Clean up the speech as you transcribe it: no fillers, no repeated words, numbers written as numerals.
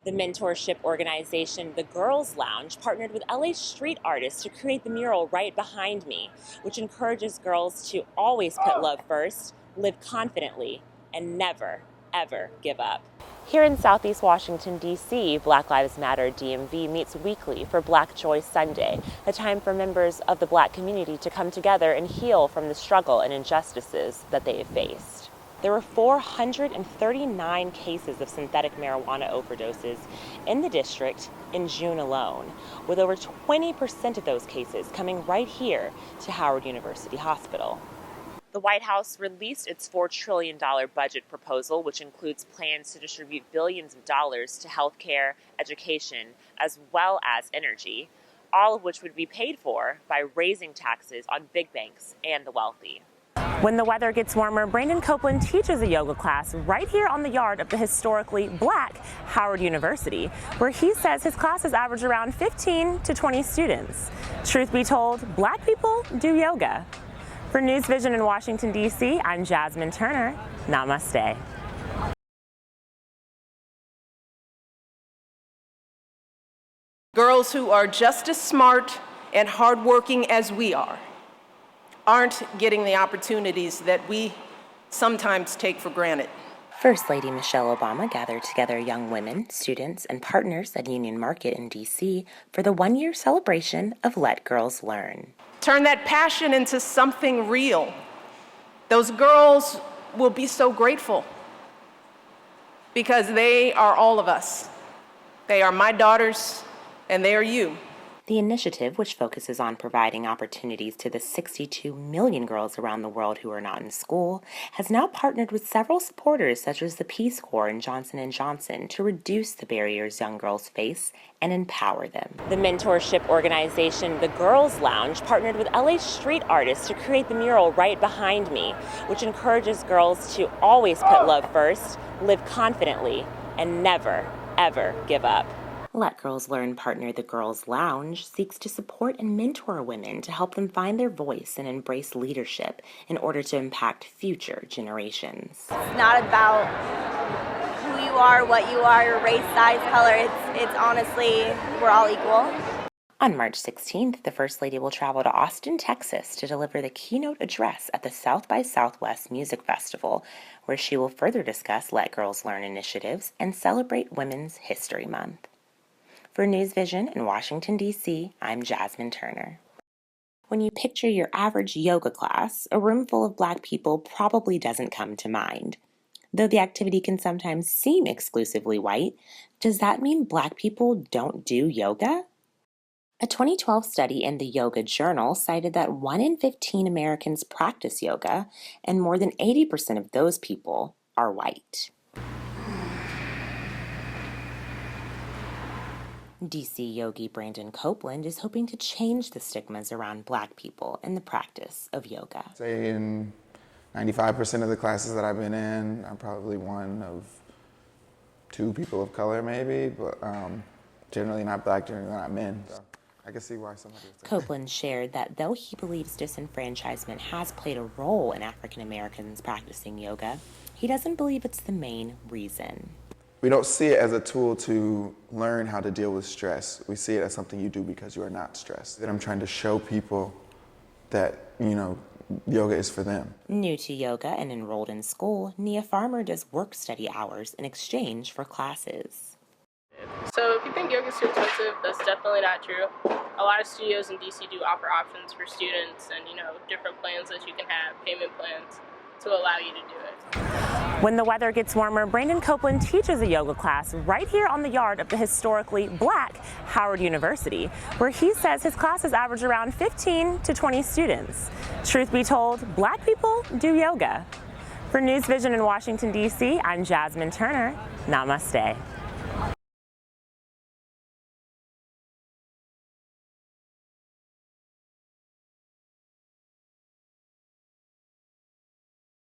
The mentorship organization, the Girls Lounge, partnered with LA street artists to create the mural right behind me, which encourages girls to always put love first, live confidently, and never, ever give up. Here in Southeast Washington, D.C., Black Lives Matter DMV meets weekly for Black Joy Sunday, a time for members of the Black community to come together and heal from the struggle and injustices that they have faced. There were 439 cases of synthetic marijuana overdoses in the district in June alone, with over 20% of those cases coming right here to Howard University Hospital. The White House released its $4 trillion budget proposal, which includes plans to distribute billions of dollars to healthcare, education, as well as energy, all of which would be paid for by raising taxes on big banks and the wealthy. When the weather gets warmer, Brandon Copeland teaches a yoga class right here on the yard of the historically Black Howard University, where he says his classes average around 15 to 20 students. Truth be told, Black people do yoga. For News Vision in Washington, D.C., I'm Jasmine Turner. Namaste. Girls who are just as smart and hardworking as we are aren't getting the opportunities that we sometimes take for granted. First Lady Michelle Obama gathered together young women, students, and partners at Union Market in D.C. for the one-year celebration of Let Girls Learn. Turn that passion into something real. Those girls will be so grateful because they are all of us. They are my daughters, and they are you. The initiative, which focuses on providing opportunities to the 62 million girls around the world who are not in school, has now partnered with several supporters such as the Peace Corps and Johnson & Johnson to reduce the barriers young girls face and empower them. The mentorship organization, the Girls Lounge, partnered with LA street artists to create the mural right behind me, which encourages girls to always put love first, live confidently, and never, ever give up. Let Girls Learn partner the Girls Lounge seeks to support and mentor women to help them find their voice and embrace leadership in order to impact future generations. It's not about who you are, what you are, your race, size, color. It's honestly, we're all equal. On March 16th, the First Lady will travel to Austin, Texas to deliver the keynote address at the South by Southwest Music Festival, where she will further discuss Let Girls Learn initiatives and celebrate Women's History Month. For News Vision in Washington, D.C., I'm Jasmine Turner. When you picture your average yoga class, a room full of Black people probably doesn't come to mind. Though the activity can sometimes seem exclusively white, does that mean Black people don't do yoga? A 2012 study in the Yoga Journal cited that 1 in 15 Americans practice yoga, and more than 80% of those people are white. D.C. yogi Brandon Copeland is hoping to change the stigmas around Black people in the practice of yoga. Say in 95% of the classes that I've been in, I'm probably one of 2 people of color maybe, but generally not Black, generally not men. So I can see why somebody would say. Copeland shared that though he believes disenfranchisement has played a role in African Americans practicing yoga, he doesn't believe it's the main reason. We don't see it as a tool to learn how to deal with stress. We see it as something you do because you are not stressed. That I'm trying to show people that, yoga is for them. New to yoga and enrolled in school, Nia Farmer does work-study hours in exchange for classes. So if you think yoga is too expensive, that's definitely not true. A lot of studios in DC do offer options for students and, different plans that you can have, payment plans, to allow you to do it. When the weather gets warmer, Brandon Copeland teaches a yoga class right here on the yard of the historically Black Howard University, where he says his classes average around 15 to 20 students. Truth be told, Black people do yoga. For News Vision in Washington, D.C., I'm Jasmine Turner. Namaste.